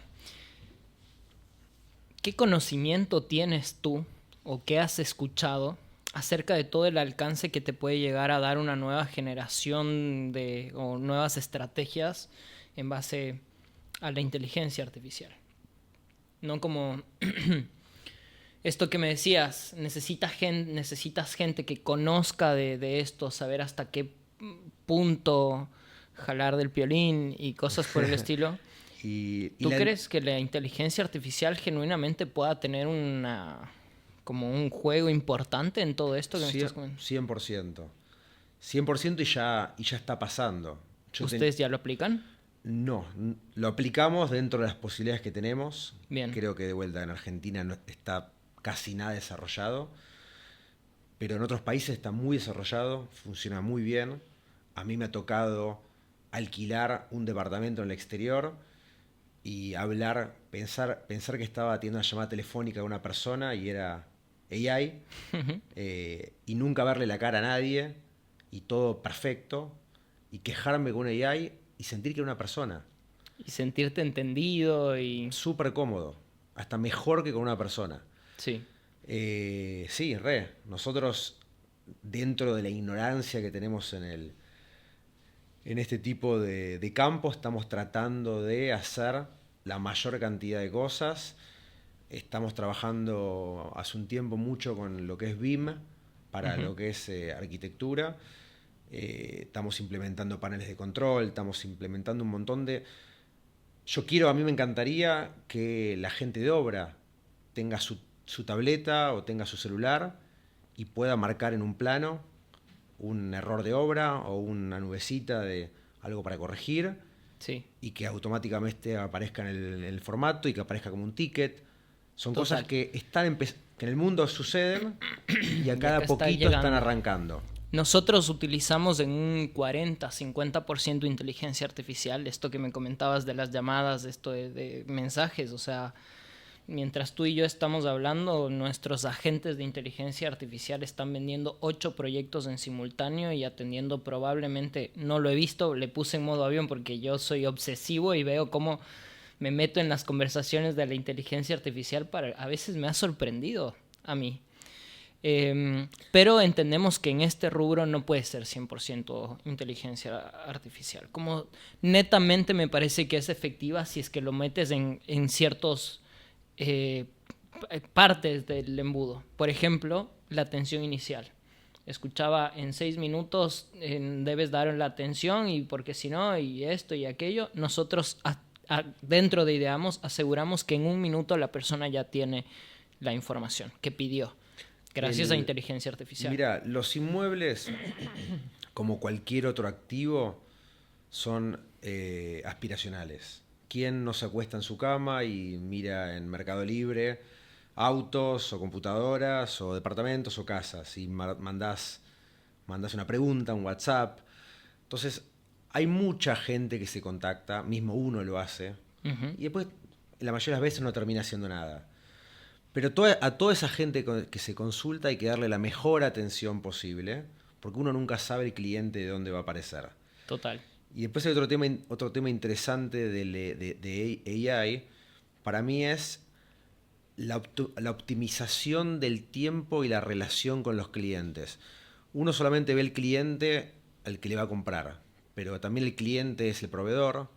¿Qué conocimiento tienes tú o qué has escuchado acerca de todo el alcance que te puede llegar a dar una nueva generación o nuevas estrategias en base a la inteligencia artificial? No como esto que me decías, necesitas gente que conozca de esto, saber hasta qué punto jalar del piolín y cosas por el estilo. ¿Tú crees que la inteligencia artificial genuinamente pueda tener como un juego importante en todo esto que me estás comentando? 100%. 100% y ya está pasando. ¿Ustedes ya lo aplican? No, lo aplicamos dentro de las posibilidades que tenemos. Bien. Creo que de vuelta en Argentina no está casi nada desarrollado, pero en otros países está muy desarrollado, funciona muy bien. A mí me ha tocado alquilar un departamento en el exterior y pensar que estaba teniendo una llamada telefónica de una persona y era AI, y nunca verle la cara a nadie y todo perfecto, y quejarme con una AI y sentir que era una persona. Y sentirte entendido y... Súper cómodo, hasta mejor que con una persona. Sí. Sí, nosotros, dentro de la ignorancia que tenemos en este tipo de campo, estamos tratando de hacer la mayor cantidad de cosas. Estamos trabajando hace un tiempo mucho con lo que es BIM para lo que es arquitectura. Estamos implementando paneles de control, estamos implementando un montón de... A mí me encantaría que la gente de obra tenga su tableta o tenga su celular y pueda marcar en un plano un error de obra o una nubecita de algo para corregir, sí, y que automáticamente aparezca en el formato y que aparezca como un ticket. Son Total. cosas que en el mundo suceden y a cada poquito están arrancando. Nosotros utilizamos en un 40-50% inteligencia artificial. Esto que me comentabas de las llamadas, esto de mensajes, o sea, mientras tú y yo estamos hablando, nuestros agentes de inteligencia artificial están vendiendo 8 proyectos en simultáneo y atendiendo probablemente, no lo he visto, le puse en modo avión porque yo soy obsesivo y veo cómo me meto en las conversaciones de la inteligencia artificial. A veces me ha sorprendido a mí. Pero entendemos que en este rubro no puede ser 100% inteligencia artificial. Como netamente me parece que es efectiva si es que lo metes en ciertos partes del embudo. Por ejemplo, la atención inicial. Escuchaba en 6 minutos, debes dar la atención y porque si no, y esto y aquello. Nosotros dentro de Ideamos aseguramos que en 1 minuto la persona ya tiene la información que pidió. Gracias a inteligencia artificial. Mira, los inmuebles, como cualquier otro activo, son aspiracionales. ¿Quién no se acuesta en su cama y mira en Mercado Libre autos o computadoras o departamentos o casas y mandás una pregunta, un WhatsApp? Entonces, hay mucha gente que se contacta, mismo uno lo hace, y después la mayoría de las veces no termina haciendo nada. Pero a toda esa gente que se consulta hay que darle la mejor atención posible, porque uno nunca sabe el cliente de dónde va a aparecer. Total. Y después hay otro tema interesante de AI, para mí es la optimización del tiempo y la relación con los clientes. Uno solamente ve el cliente al que le va a comprar, pero también el cliente es el proveedor,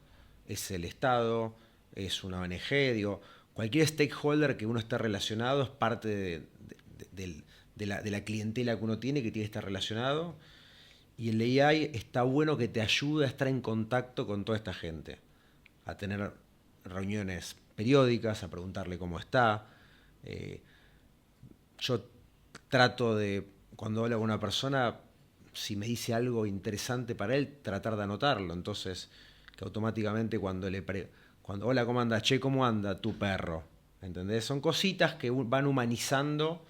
es el Estado, es una ONG, digo, cualquier stakeholder que uno esté relacionado es parte de la clientela que uno tiene, que tiene que estar relacionado. Y el AI está bueno que te ayude a estar en contacto con toda esta gente, a tener reuniones periódicas, a preguntarle cómo está. Yo trato de, cuando hablo con una persona, si me dice algo interesante para él, tratar de anotarlo. Entonces, que automáticamente cuando hola, ¿cómo anda? Che, ¿cómo anda tu perro? ¿Entendés? Son cositas que van humanizando.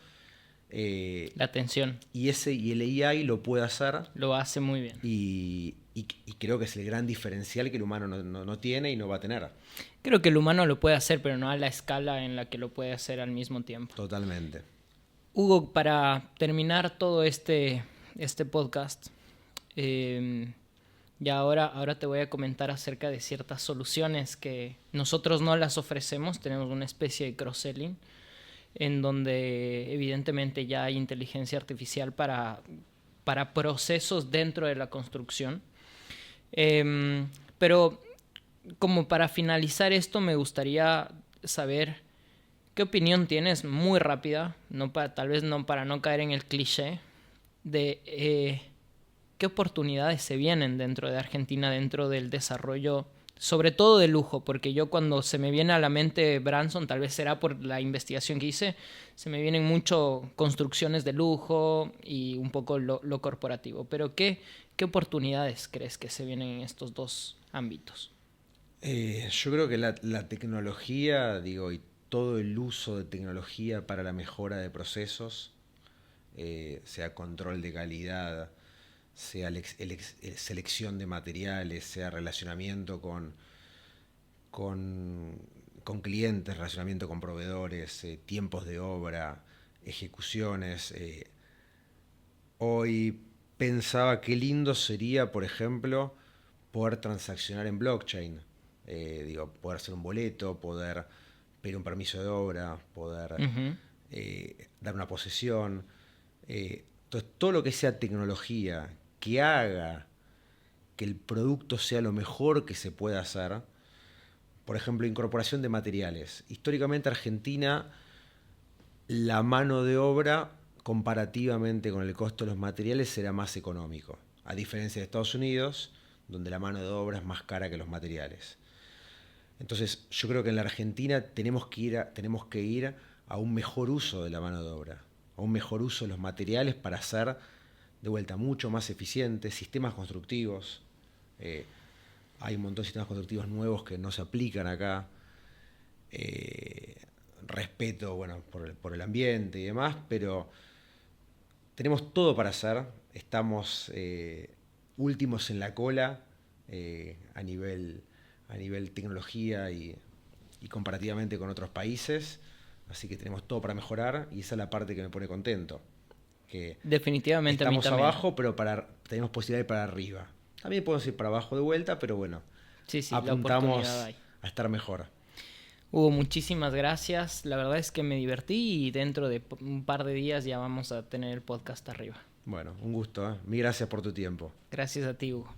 La atención. Y el AI lo puede hacer. Lo hace muy bien. Y creo que es el gran diferencial que el humano no tiene y no va a tener. Creo que el humano lo puede hacer, pero no a la escala en la que lo puede hacer al mismo tiempo. Totalmente. Hugo, para terminar todo este podcast, ya ahora te voy a comentar acerca de ciertas soluciones que nosotros no las ofrecemos. Tenemos una especie de cross-selling en donde evidentemente ya hay inteligencia artificial para procesos dentro de la construcción. Pero como para finalizar esto, me gustaría saber qué opinión tienes, muy rápida, tal vez no para no caer en el cliché, de qué oportunidades se vienen dentro de Argentina, dentro del desarrollo, sobre todo de lujo, porque yo cuando se me viene a la mente Branson, tal vez será por la investigación que hice, se me vienen mucho construcciones de lujo y un poco lo corporativo. Pero ¿qué oportunidades crees que se vienen en estos dos ámbitos? Yo creo que la tecnología, y todo el uso de tecnología para la mejora de procesos, sea control de calidad, sea selección de materiales, sea relacionamiento con clientes, relacionamiento con proveedores, tiempos de obra, ejecuciones. Hoy pensaba qué lindo sería, por ejemplo, poder transaccionar en blockchain. Poder hacer un boleto, poder pedir un permiso de obra, poder dar una posesión. Entonces, todo lo que sea tecnología que haga que el producto sea lo mejor que se pueda hacer. Por ejemplo, incorporación de materiales. Históricamente Argentina, la mano de obra comparativamente con el costo de los materiales era más económico, a diferencia de Estados Unidos, donde la mano de obra es más cara que los materiales. Entonces, yo creo que en la Argentina tenemos que ir a un mejor uso de la mano de obra, a un mejor uso de los materiales para hacer, de vuelta, mucho más eficientes sistemas constructivos. Hay un montón de sistemas constructivos nuevos que no se aplican acá. Respeto, por el ambiente y demás, pero tenemos todo para hacer, estamos últimos en la cola a nivel tecnología y comparativamente con otros países, así que tenemos todo para mejorar y esa es la parte que me pone contento. Que Definitivamente a mí estamos también. abajo, pero tenemos posibilidad de ir para arriba. También podemos ir para abajo de vuelta, pero bueno, Sí, la apuntamos oportunidad hay. a estar mejor. Hugo, muchísimas gracias. La verdad es que me divertí y dentro de un par de días ya vamos a tener el podcast arriba. Bueno, un gusto, ¿eh? Mil gracias por tu tiempo. Gracias a ti, Hugo.